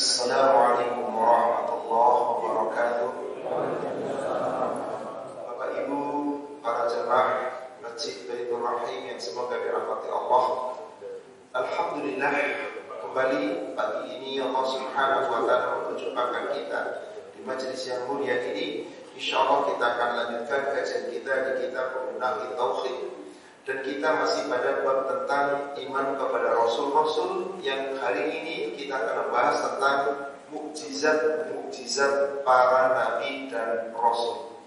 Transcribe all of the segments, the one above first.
Assalamualaikum warahmatullahi wabarakatuh. Bapak Ibu, para jemaah Masjid Baitur Rahim yang semoga dirahmati Allah. Alhamdulillah, kembali pagi ini Allah Subhanahu wa taala memperjumpakan kita di majelis yang mulia ini. Insyaallah kita akan lanjutkan kajian kita di kitab Munahi Tauhid. Dan kita masih pada bab tentang iman kepada Rasul-Rasul, yang hari ini kita akan membahas tentang mukjizat para Nabi dan Rasul.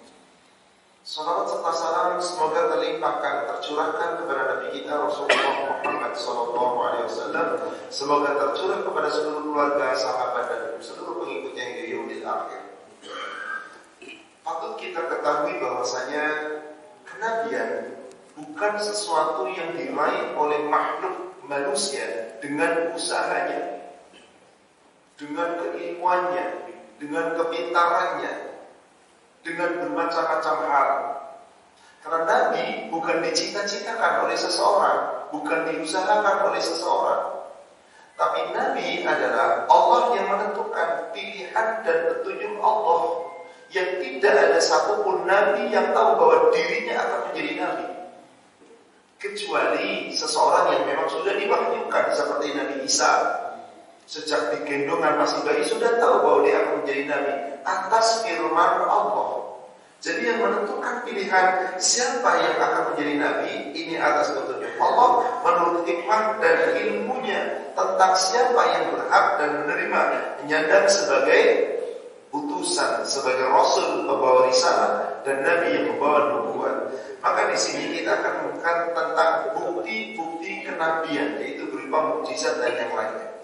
Salawat serta salam semoga terlimpahkan, tercurahkan kepada Nabi kita Rasulullah Muhammad SAW. Semoga tercurah kepada seluruh keluarga, sahabat dan seluruh pengikutnya hingga yaumil akhir. Patut kita ketahui bahwasanya kenabian bukan sesuatu yang diraih oleh makhluk manusia dengan usahanya, dengan keilmuannya, dengan kepintarannya, dengan bermacam-macam hal. Karena Nabi bukan dicita-citakan oleh seseorang, bukan diusahakan oleh seseorang. Tapi Nabi adalah Allah yang menentukan pilihan dan petunjuk Allah, yang tidak ada satupun Nabi yang tahu bahwa dirinya akan menjadi Nabi, kecuali seseorang yang memang sudah diwahyukan, seperti Nabi Isa. Sejak di gendongan masih bayi sudah tahu bahwa dia akan menjadi Nabi atas firman Allah. Jadi yang menentukan pilihan siapa yang akan menjadi Nabi ini atas petunjuk Allah menurut hikmah dan ilmunya tentang siapa yang berhak dan menerima menyandang sebagai utusan, sebagai Rasul pembawa risalah dan Nabi yang membawa nubuat. Maka di sini kita akan mengungkap tentang bukti-bukti kenabian, yaitu berupa mukjizat dan yang lainnya.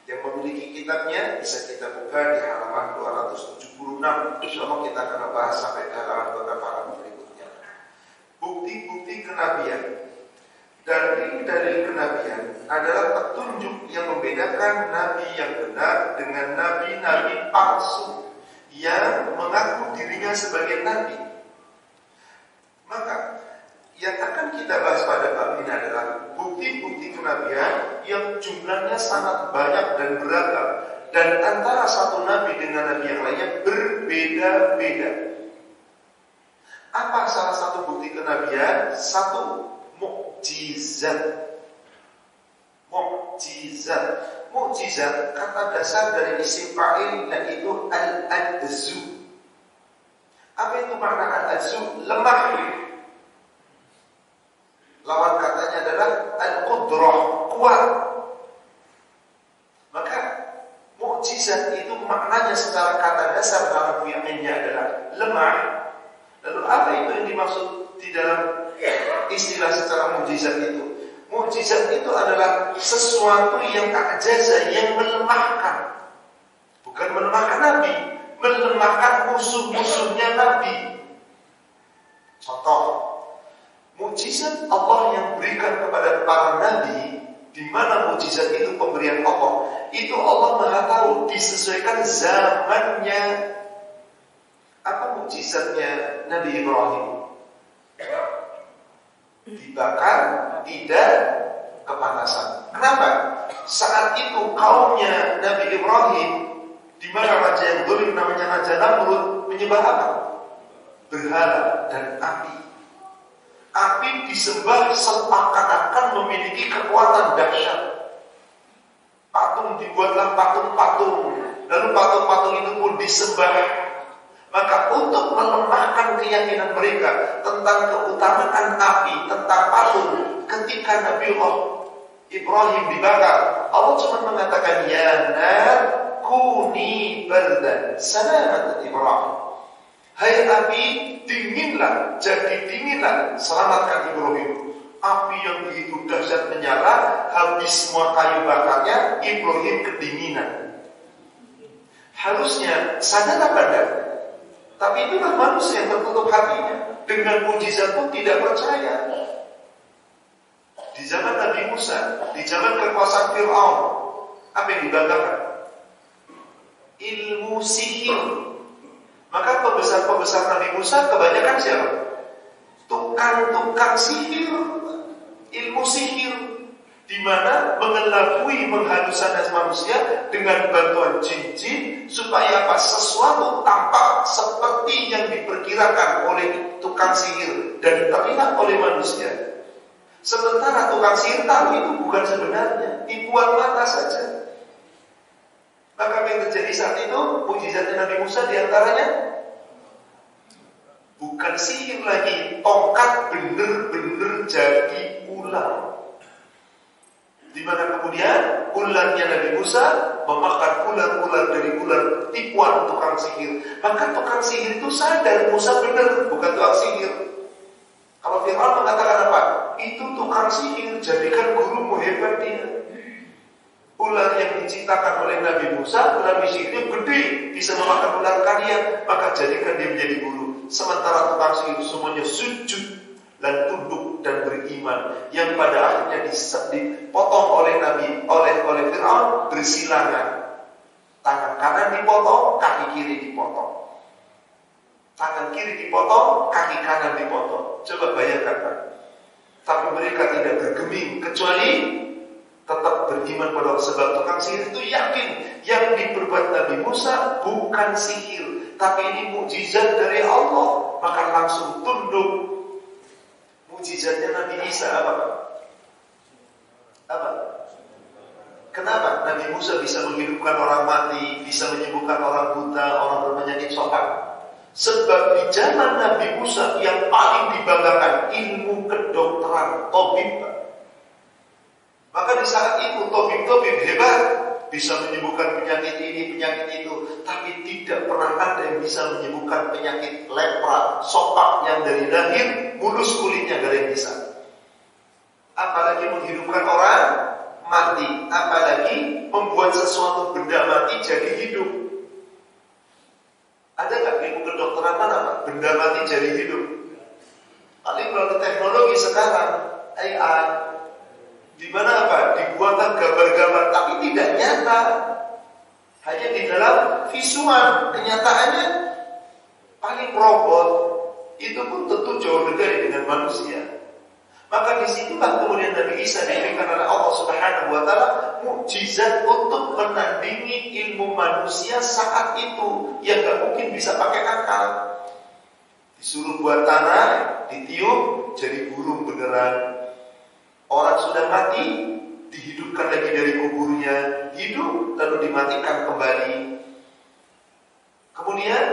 Yang memiliki kitabnya bisa kita buka di halaman 276. Insyaallah kita akan membahas sampai ke halaman beberapa halaman berikutnya. Bukti-bukti kenabian. Dalil kenabian adalah petunjuk yang membedakan nabi yang benar dengan nabi-nabi palsu yang mengaku dirinya sebagai nabi. Maka yang akan kita bahas pada bab ini adalah bukti-bukti kenabian yang jumlahnya sangat banyak dan beragam, dan antara satu nabi dengan nabi yang lainnya berbeda-beda. Apa salah satu bukti kenabian? Satu, mukjizat. Mukjizat kata dasar dari isim fa'il, yaitu al-adzu. Apa itu makna al-adzu? Lemah. Lawan katanya adalah al-qudrah, kuat. Maka mukjizat itu maknanya secara kata dasar dalam buyaannya adalah lemah. Lalu apa itu yang dimaksud di dalam istilah secara mukjizat itu? Mukjizat itu adalah sesuatu yang a'jaza, yang melemahkan. Bukan melemahkan Nabi, melemahkan musuh-musuhnya Nabi. Contoh, mukjizat Allah yang berikan kepada para nabi, di mana mukjizat itu pemberian Allah, itu Allah Maha tahu, disesuaikan zamannya. Apa mukjizatnya Nabi Ibrahim? Dibakar tidak kepanasan. Kenapa? Saat itu kaumnya Nabi Ibrahim, di mana raja yang zalim namanya Raja Namrud, menyembah apa? Berhala dan api. Api disembah seakan-akan memiliki kekuatan dahsyat. Patung dibuatlah patung-patung, lalu patung-patung itu pun disembah. Maka untuk melemahkan keyakinan mereka tentang keutamaan api, tentang patung, ketika Nabiullah Ibrahim dibakar, Allah cuma mengatakan, ya nar kuni bardan salamat Ibrahim. Hai api, dinginlah, jadi dinginlah, selamatkan Ibrahim. Api yang begitu dahsyat menyala, habis semua kayu bakarnya, Ibrahim kedinginan. Harusnya sadar apa? Tapi itulah manusia yang tertutup hatinya, dengan mukjizat pun tidak percaya. Di zaman Nabi Musa, di zaman kekuasaan Fir'aun, apa yang dibanggakan? Ilmu sihir. Maka pembesar-pembesar Nabi Musa kebanyakan siapa? Tukang-tukang sihir, ilmu sihir. di mana mengelabui menghaluskan manusia dengan bantuan jin-jin supaya apa? Sesuatu tampak seperti yang diperkirakan oleh tukang sihir dan terlihat oleh manusia. Sementara tukang sihir tahu itu bukan sebenarnya, tipuan mata saja. Maka apa yang terjadi saat itu? Mukjizatnya Nabi Musa diantaranya bukan sihir lagi, tongkat bener-bener jadi ular. Di mana kemudian ularnya Nabi Musa memakan ular-ular dari ular tipuan tukang sihir. Maka tukang sihir itu sadar Musa benar bukan tukang sihir. Kalau Fir'aun mengatakan apa? Itu tukang sihir, jadikan gurumu, hebat dia. Ular yang diciptakan oleh Nabi Musa, Nabi sihirnya gede, bisa memakan ular kalian, maka jadikan dia menjadi guru. Sementara tukang sihir semuanya sujud dan tunduk dan beriman, yang pada akhirnya dipotong oleh oleh Fir'aun bersilangan. Tangan kanan dipotong, kaki kiri dipotong. Tangan kiri dipotong, kaki kanan dipotong. Coba bayangkan, Pak. Tapi mereka tidak bergeming kecuali tetap beriman pada Allah. Sebab tukang sihir itu yakin yang diperbuat Nabi Musa bukan sihir, tapi ini mukjizat dari Allah, maka langsung tunduk. Mukjizatnya Nabi Isa apa? Apa? Kenapa Nabi Musa bisa menghidupkan orang mati, bisa menyembuhkan orang buta, orang berpenyakit sopak? Sebab di zaman Nabi Musa yang paling dibanggakan ilmu kedokteran, tabib. Maka di saat itu tabib-tabib hebat, bisa menyembuhkan penyakit ini, penyakit itu, tapi tidak pernah ada yang bisa menyembuhkan penyakit lepra, sopak yang dari lahir, mulus kulitnya gak ada yang bisa. Apalagi menghidupkan orang mati, apalagi membuat sesuatu benda mati jadi hidup. Ada gak ilmu kedokteran mana, Pak? Benda mati jadi hidup. Paling melalui teknologi sekarang, AI, di mana apa? Dibuatkan gambar-gambar, tapi tidak nyata. Hanya di dalam visual. Kenyataannya paling robot. Itu pun tentu jauh berbeda dengan manusia. Maka disitulah kemudian Nabi Isa diberikan oleh Allah Subhanahu wa Ta'ala mukjizat untuk menandingi ilmu manusia saat itu yang gak mungkin bisa pakai akal. Disuruh buat tanah, ditiup, jadi burung beneran. Orang sudah mati, dihidupkan lagi dari kuburnya, hidup, lalu dimatikan kembali. Kemudian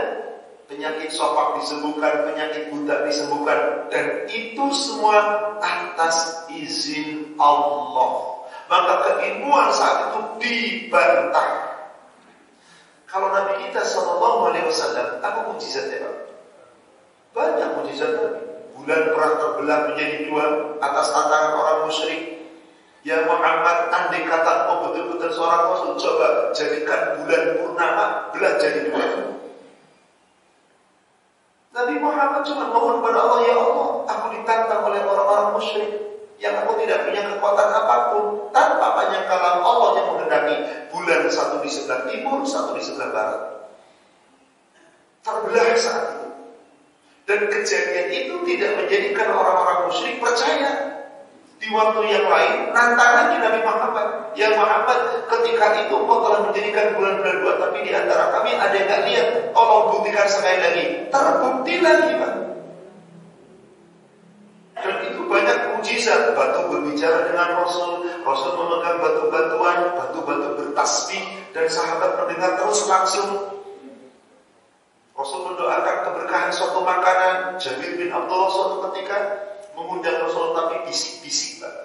penyakit sopak disembuhkan, penyakit buta disembuhkan, dan itu semua atas izin Allah. Maka keilmuan saat itu dibantah. Kalau Nabi kita SAW, apa mukjizatnya, Pak? Banyak mukjizat Nabi. Bulan perang terbelah menjadi dua atas tantangan orang musyrik. Ya Muhammad, andai kata kau betul-betul seorang Rasul, coba jadikan bulan purnama belah jadi dua. Nabi Muhammad cuma mohon kepada Allah, ya Allah, aku ditantang oleh orang-orang musyrik yang aku tidak punya kekuatan apapun. Tanpa penyangkalan Allah yang menghendaki bulan satu di sebelah timur, satu di sebelah barat. Terbelah saat itu. Dan kejadian itu tidak menjadikan orang-orang musyrik percaya. Di waktu yang lain, nantang lagi Nabi Muhammad. Ya Muhammad, ketika itu engkau telah menjadikan bulan-bulan dua, tapi di antara kami ada yang gak lihat. Tolong buktikan sekali lagi. Terbukti lagi, Pak. Dan itu banyak mukjizat. Batu berbicara dengan Rasul. Rasul memegang batu-batuan, batu-batu bertasbih, dan sahabat mendengar terus langsung. Rasul mendoakan keberkahan suatu makanan. Jabir bin Abdullah suatu ketika mengundang Rasul, tapi bisik-bisik, Pak.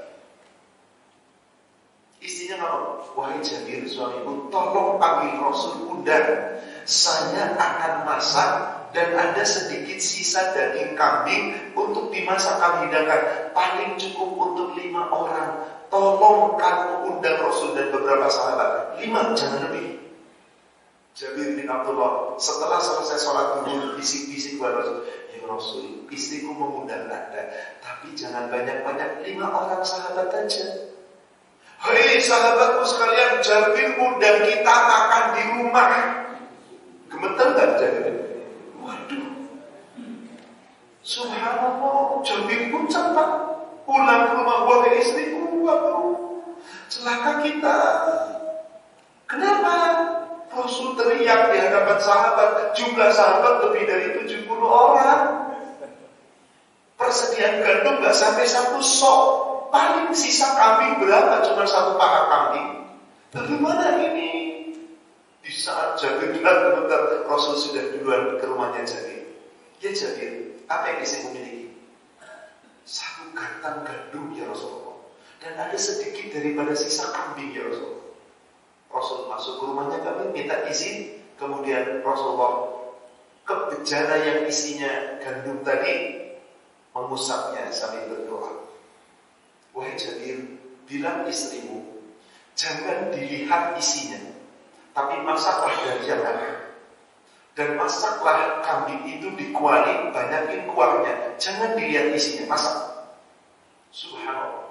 Istrinya ngomong, wahai Jabir suamiku, tolong panggil Rasul, undang. Saya akan masak dan ada sedikit sisa daging kambing untuk dimasak kami hidangkan. Paling cukup untuk 5 orang. Tolong kamu undang Rasul dan beberapa sahabat. 5, jangan lebih. Jabir bin Abdullah setelah selesai sholat zuhur bisik-bisik kepada Rasul, ya Rasul, istriku mengundang Anda, tapi jangan banyak-banyak, 5 orang sahabat aja. Hei sahabatku sekalian, Jabir undang kita makan di rumah. Gemeter gak Jabir? Waduh, subhanallah, Jabir pun cepat pulang ke rumah, wahai istriku, waduh, Celaka kita. Kenapa? Rasul teriak di hadapan sahabat, jumlah sahabat lebih dari 70 orang. Persediaan gandum gak sampai 1 sok. Paling sisa kambing berapa? Cuma 1 paha kambing. Bagaimana ini? Di saat Jabir bilang bentar, Rasul sudah duluan ke rumahnya Jabir. Ya Jabir, apa yang bisa memiliki? 1 gantang gandum ya Rasulullah. Dan ada sedikit daripada sisa kambing ya Rasulullah. Rasul masuk ke rumahnya kami, minta izin. Kemudian Rasulullah ke bejana yang isinya gandum tadi, mengusapnya sambil berdoa. Wahai Jabir, bilang istrimu, jangan dilihat isinya, tapi masaklah dari yang ada. Dan masaklah kambing itu dikuali, banyakin kuahnya. Jangan dilihat isinya, masak. Subhanallah.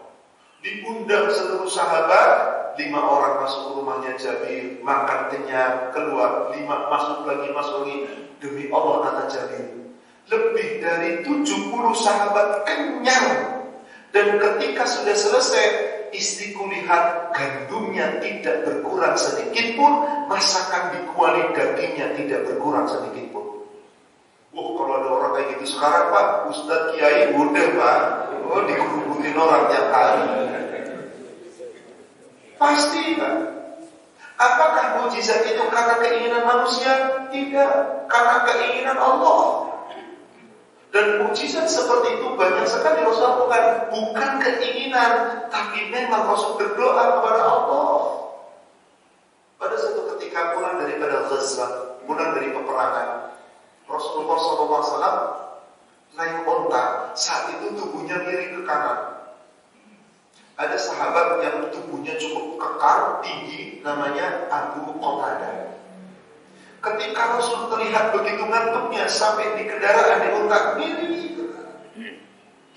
Diundang seluruh sahabat, 5 orang masuk ke rumahnya Jabir, makan kenyang, keluar, 5 masuk lagi. Demi Allah kata Jabir, lebih dari 70 sahabat kenyang. Dan ketika sudah selesai, istriku lihat gandumnya tidak berkurang sedikit pun, masakan di kuali dagingnya tidak berkurang sedikit pun. Kalau ada orang kayak gitu sekarang Pak, Ustadz Kiai udah Pak, dikuburin orang tiap hari. Pasti Pak. Apakah mukjizat itu karena keinginan manusia? Tidak, karena keinginan Allah. Dan mukjizat seperti itu banyak sekali Rasul lakukan. Bukan keinginan, tapi memang Rasul berdoa kepada Allah. Pada suatu ketika pulang daripada Ghazwah, pulang dari peperangan, Rasulullah SAW naik onta. Saat itu tubuhnya miring ke kanan. Ada sahabat yang tubuhnya cukup kekar, tinggi, namanya Abu Qatadah. Ketika Rasul terlihat begitu ngantuknya sampai di kendaraan di unta, miring.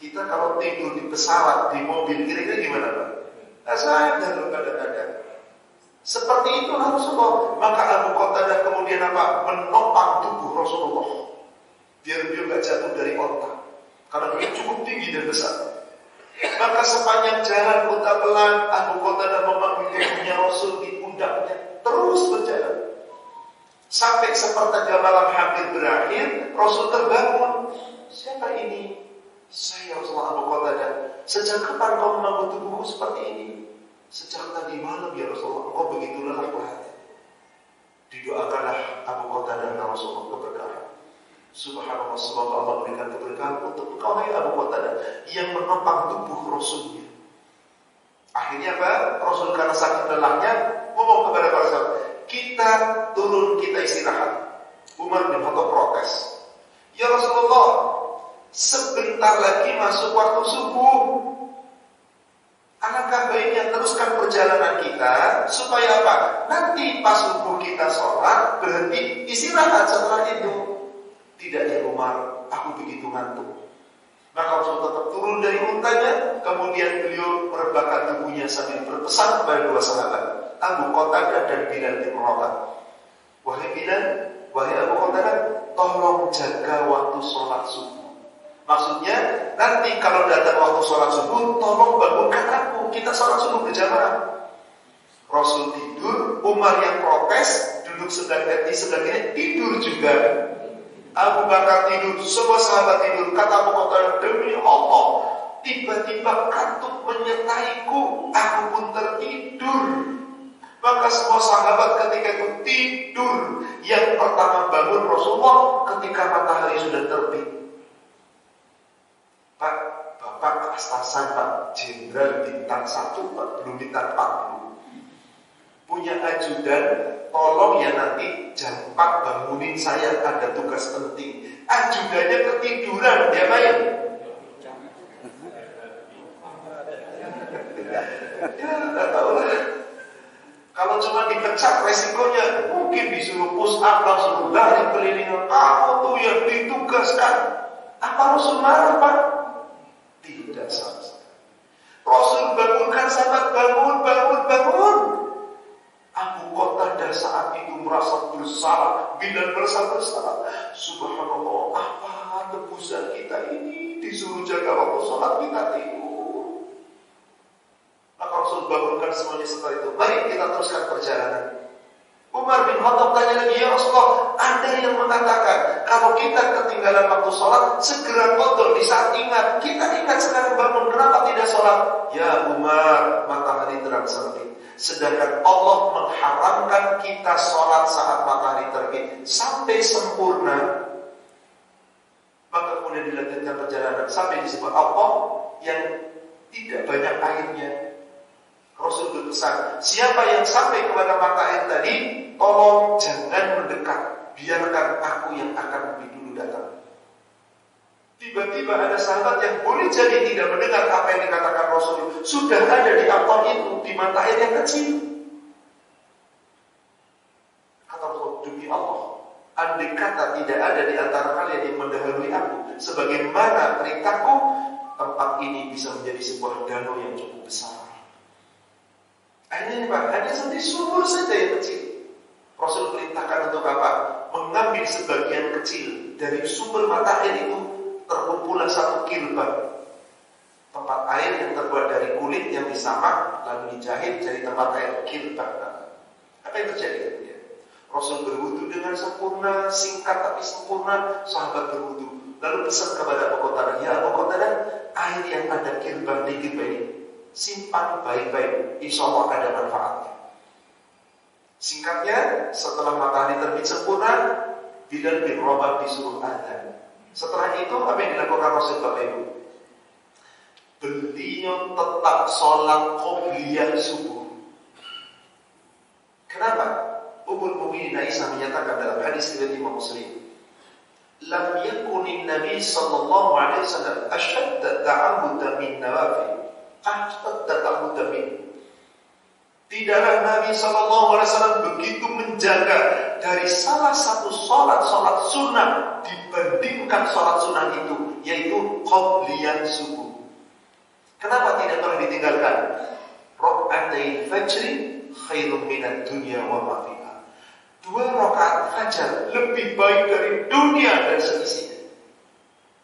Kita kalau tidur di pesawat, di mobil, kira-kira gimana Pak? Sadar kadang-kadang. Seperti itu Rasulullah. Maka Abu Qatadah kemudian apa? Menopang tubuh Rasulullah, biar beliau gak jatuh dari unta, karena beliau cukup tinggi dan besar. Maka sepanjang jalan unta pelan, Abu Qatadah memegang tubuhnya Rasul di pundaknya, terus berjalan. Sampai sepertiga malam hampir berakhir, Rasul terbangun. Siapa ini? Saya Rasulullah Abu Qatadah. Sejak kapan kau membangun tubuhku seperti ini? Sejak tadi malam ya Rasulullah, kau begitu lelah berhati. Didoakanlah Abu Qatadah dan Rasulullah keberkahan. Subhanallah, semoga Allah berikan keberkahan untuk engkau hai Abu Qatadah yang menopang tubuh Rasulnya. Akhirnya apa? Rasul karena sakit lelahnya ngomong kepada para sahabat, kita turun, kita istirahat. Umar bin Khattab protes. Ya Rasulullah, sebentar lagi masuk waktu subuh. Alangkah baiknya teruskan perjalanan kita, supaya apa? Nanti pas subuh kita sholat, berhenti istirahat setelah itu. Tidak ya Umar, aku begitu ngantuk. Maka Rasul tetap turun dari untanya, kemudian beliau merebahkan tubuhnya sambil berpesan kepada 2 sahabat, Abu Qatadah dan Bilal bin Rabah. Wahai Bilal, wahai Abu Qatadah, tolong jaga waktu sholat subuh. Maksudnya, nanti kalau datang waktu sholat subuh, tolong bangunkan aku, kita sholat subuh berjamaah. Rasul tidur, Umar yang protes, duduk di sebelahnya, tidur juga. Abu Bakar tidur, semua sahabat tidur. Kata Abu Qatadah, demi Allah, tiba-tiba kantuk menyertaiku, aku pun tertidur. Maka semua sahabat ketika itu tidur. Yang pertama bangun Rasulullah ketika matahari sudah terbit. Pak, Bapak atasan Pak, Jenderal bintang 1 Pak, belum bintang 40. Punya ajudan, tolong ya nanti jam 4 bangunin saya, ada tugas penting. Ajudannya ketiduran, dia main. Ya, gak tahu lah. Kalau cuma dipecat resikonya, mungkin disuruh push up, langsung lari keliling. Kamu tuh yang ditugaskan. Apa Rasul marah Pak? Tidak sama sekali. Rasul bangunkan sahabat, bangun. Abu Qatadah saat itu merasa bersalah, Bilal merasa bersalah. Subhanallah, apa tebusan kita ini? Disuruh jaga waktu sholat kita tidur. Maka Rasul bangunkan semuanya setelah itu. Mari kita teruskan perjalanan. Umar bin Khattab tanya lagi, ya Rasulullah, ada yang mengatakan kalau kita ketinggalan waktu sholat, segera qadha di saat ingat. Kita ingat sekarang bangun, kenapa tidak sholat? Ya Umar, matahari terang terbit. Sedangkan Allah mengharamkan kita sholat saat matahari terbit sampai sempurna. Maka kemudian dilanjutkan perjalanan sampai di sebuah Allah yang tidak banyak airnya. Rasul berpesan, siapa yang sampai kepada mata air tadi, tolong jangan mendekat, biarkan aku yang akan lebih dulu datang. Tiba-tiba ada sahabat yang boleh jadi tidak mendengar apa yang dikatakan Rasul, sudah ada di aktor itu, di mata air yang kecil. Kata Rasul, demi Allah, andai kata tidak ada di antara kalian yang mendahului aku, sebagaimana perintahku, tempat ini bisa menjadi sebuah danau yang cukup besar. Akhirnya Pak, hanya seperti sumur saja yang kecil. Rasul perintahkan untuk apa? Mengambil sebagian kecil dari sumber mata air itu, terkumpulan satu kilban, tempat air yang terbuat dari kulit yang disamak lalu dijahit jadi tempat air kilban. Apa yang terjadi? Rasul berwudu dengan sempurna, singkat tapi sempurna. Sahabat berwudu lalu pesan kepada Abu Qatadah, ya Abu Qatadah, air yang ada kilban di kilban ini simpan baik-baik, insya Allah ada manfaatnya. Singkatnya, setelah matahari terbit sempurna, Bilal bin Rabah disuruh adzan. Setelah itu, apa yang dilakukan Rasul Bapak Ibu? Beliau tetap sholat qobliyah subuh. Kenapa? Ummul Mukminin Aisyah menyatakan dalam hadis riwayat Imam Muslim, lam yakunin Nabi sallallahu alaihi wasallam ashadda ta'abudan min nawafil. Tidaklah Nabi SAW begitu menjaga dari salah satu sholat sunnah dibandingkan sholat sunnah itu, yaitu qobliyah subuh. Kenapa tidak pernah ditinggalkan? Raka'atai fajri khairun minad dunya wa ma fiha. 2 rakaat fajar lebih baik dari dunia dan seisinya.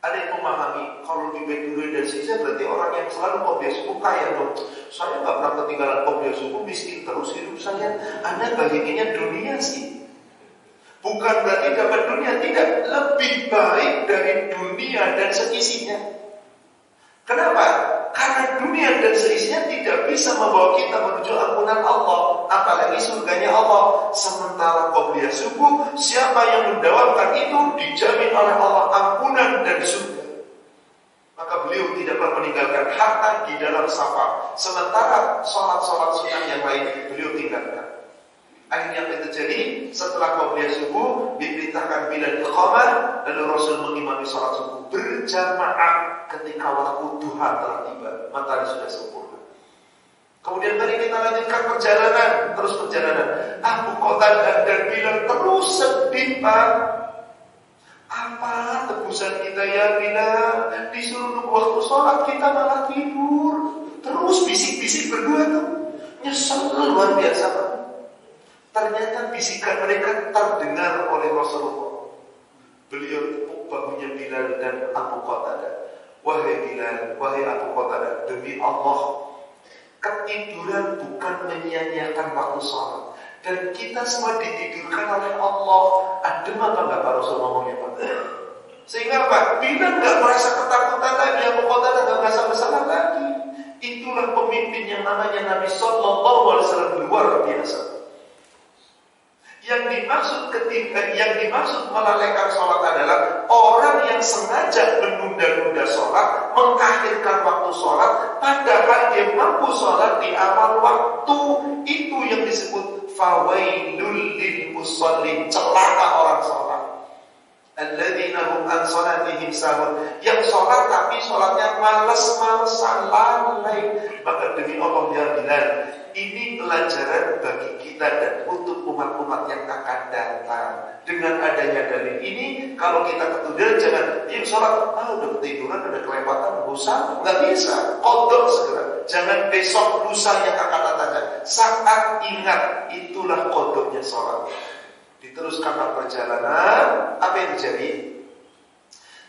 Ada yang memahami kalau lebih baik dunia dan seisinya berarti orang yang selalu qobliyah subuh kaya dong. Saya nggak pernah ketinggalan qobliyah subuh, miskin terus hidup saya. Anda bagiannya dunia sih. Bukan berarti dapat dunia, tidak, lebih baik dari dunia dan seisinya. Kenapa? Karena dunia dan seisinya tidak bisa membawa kita menuju ampunan Allah, apalagi surganya Allah. Sementara qobliyah subuh, siapa yang mendawamkan itu dijamin oleh Allah ampunan dan surga. Maka beliau tidak pernah meninggalkan harta di dalam safar. Sementara sholat-sholat sunnah yang lain beliau tinggalkan. Akhirnya apa yang terjadi? Setelah qobliyah subuh diperintahkan Bilal iqamah, lalu Rasul mengimami sholat subuh berjamaah ketika waktu duha telah tiba, matahari sudah sempurna. Kemudian tadi kita lanjutkan perjalanan, terus perjalanan. Abu Qatadah dan Bilal terus sedih, Pak. Apa tebusan kita ya Bilal? Disuruh nunggu waktu sholat kita malah tidur. Terus bisik-bisik berdua tuh, nyesel luar biasa, Pak. Ternyata bisikan mereka terdengar oleh Rasulullah. Beliau tepuk bahunya Bilal dan Abu Qatadah. Wahai Bilal, wahai Abu Qatadah, demi Allah, ketiduran bukan menyia-nyiakan waktu sholat. Dan kita semua ditidurkan oleh Allah. Adem apa enggak Pak Rasul ngomongnya Pak? Sehingga Pak Bilal enggak merasa ketakutan lagi, Abu Qatadah enggak merasa bersalah lagi. Itulah pemimpin yang namanya Nabi Sallallahu Alaihi Wasallam, luar biasa. Yang dimaksud melalaikan sholat adalah orang yang sengaja menunda-nunda sholat, mengakhirkan waktu sholat, padahal dia mampu sholat di awal waktu. Itu yang disebut fawailul lil musallin, celaka orang sholat. Alladzina hum an sholatihim sahun, yang sholat tapi sholatnya males-malesan, lalai. Maka demi Allah ya Bilal, ini pelajaran bagi kita dan untuk umat-umat yang akan datang. Dengan adanya dalil ini, kalau kita ketiduran jangan yang sholat, udah ketiduran, udah kelewatan, bosan, nggak bisa. Qadha segera. Jangan besok lusa yang akan datang. Saat ingat, itulah qadhanya sholat. Diteruskan perjalanan, apa yang terjadi?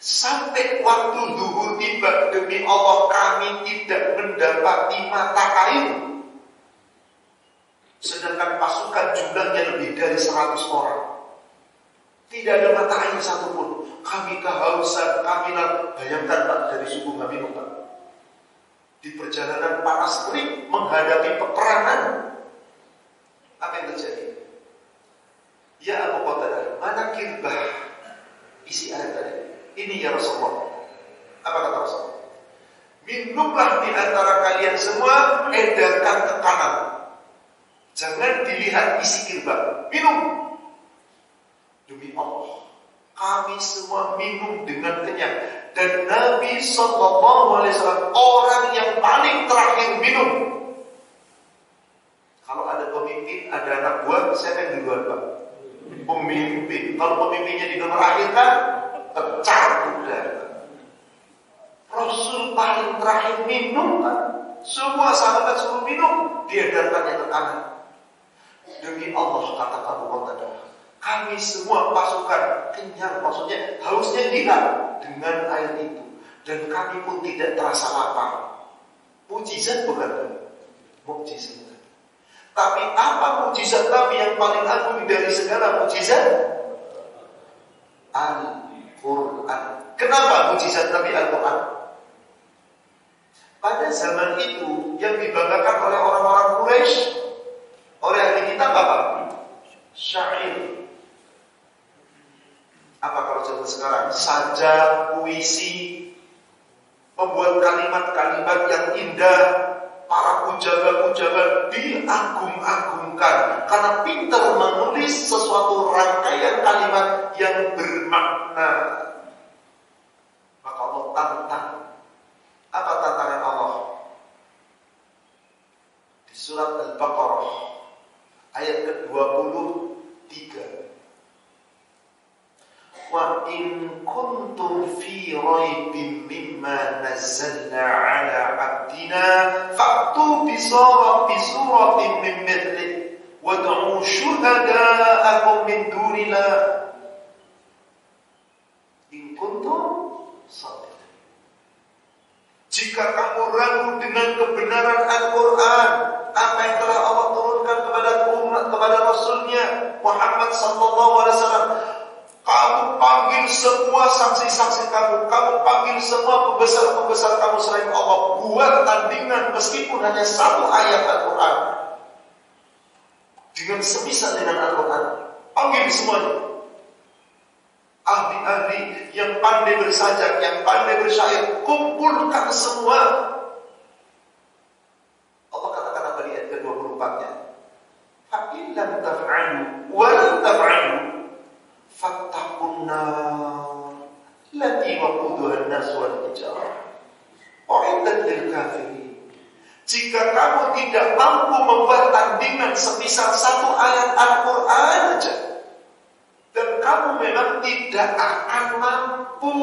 Sampai waktu zuhur tiba, demi Allah kami tidak mendapati mata air. sedangkan pasukan jumlahnya lebih dari 100 orang. Tidak ada mata air satupun. Kami kehausan, kami bayangkan Pak, dari suku kami Pak. Di perjalanan panas terik menghadapi peperangan. Apa yang terjadi? Ya Abu Qatadah, mana kirbah isi air tadi? Ini ya Rasulullah. Apa kata Rasulullah? Minumlah di antara kalian semua, edarkan ke kanan. Jangan dilihat isi kirbah. Minum. Demi Allah, kami semua minum dengan kenyang. Dan Nabi SAW orang yang paling terakhir minum. Kalau ada pemimpin, ada anak buah, siapa yang duluan Pak? Pemimpin. Kalau pemimpinnya di nomor akhir kan pecah udah. Rasul paling terakhir minum Pak. Semua sahabat suruh minum, diedarkannya ke kanan. Demi Allah, kata Abu Qatadah, kami semua pasukan kenyang, maksudnya hausnya hilang dengan air itu, dan kami pun tidak terasa lapar. Mukjizat bukan? Mukjizat. Tapi apa mukjizat Nabi yang paling agung dari segala mukjizat? Al-Quran. Kenapa mukjizat Nabi Al-Quran? Pada zaman itu yang dibanggakan oleh orang-orang Quraisy, oleh ahli kitab apa? Syair. Apa kalau zaman sekarang? Sajak, puisi, membuat kalimat-kalimat yang indah. Para pujaga-pujaga diagung-agungkan karena pintar menulis sesuatu rangkaian kalimat yang bermakna. Maka Allah tantang. Apa tantangan Allah? Di surat Al-Baqarah ayat ke-23. Wa in kuntum fi raibin mimma nazzalna ala abdina fa'tu bi suratin min mithlihi wad'u syuhada'akum min dunillah in kuntum shadiqin. Jika kamu ragu dengan kebenaran Al-Quran, apa yang telah Allah turunkan kepada umat, kepada Rasulnya Muhammad sallallahu alaihi wasallam, kamu panggil semua saksi-saksi kamu, kamu panggil semua pembesar-pembesar kamu selain Allah, buat tandingan meskipun hanya satu ayat Al-Quran dengan semisal dengan Al-Quran. Panggil semuanya, ahli-ahli yang pandai bersajak, yang pandai bersyair, kumpulkan semua. Allah katakan apa di ayat ke-24-nya? Fa in lam taf'alu wa lam taf'alu fattaqun nar lati waquduha an-nas wal hijarah uiddat lil kafirin. Jika kamu tidak mampu membuat tandingan semisal satu ayat Al-Quran saja, dan kamu memang tidak akan mampu,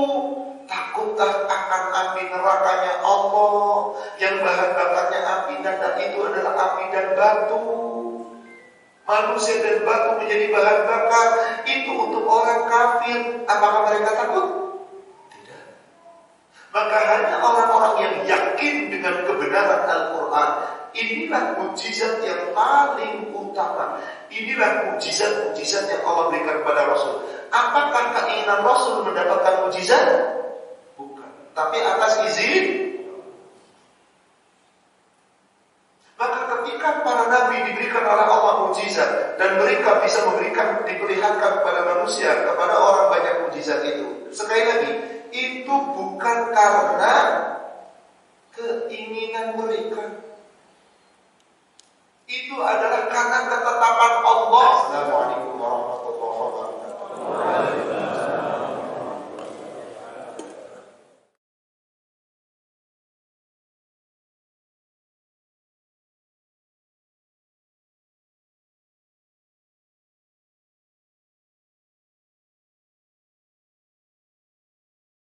takutlah akan api nerakanya Allah yang bahan bakarnya api, dan itu adalah api dan batu. Manusia dan batu menjadi bahan bakar. Itu untuk orang kafir. Apakah mereka takut? Tidak. Maka hanya orang-orang yang yakin dengan kebenaran Al-Quran, inilah mukjizat yang paling utama. Inilah mukjizat-mukjizat yang Allah berikan kepada Rasul. Apakah keinginan Rasul mendapatkan mukjizat? Bukan. Tapi atas izin. Maka ketika para nabi diberikan oleh Allah mukjizat dan mereka bisa diperlihatkan kepada manusia, kepada orang banyak mukjizat itu. Sekali lagi, itu bukan karena keinginan mereka. Itu adalah karena ketetapan Allah. Assalamualaikum warahmatullahi wabarakatuh.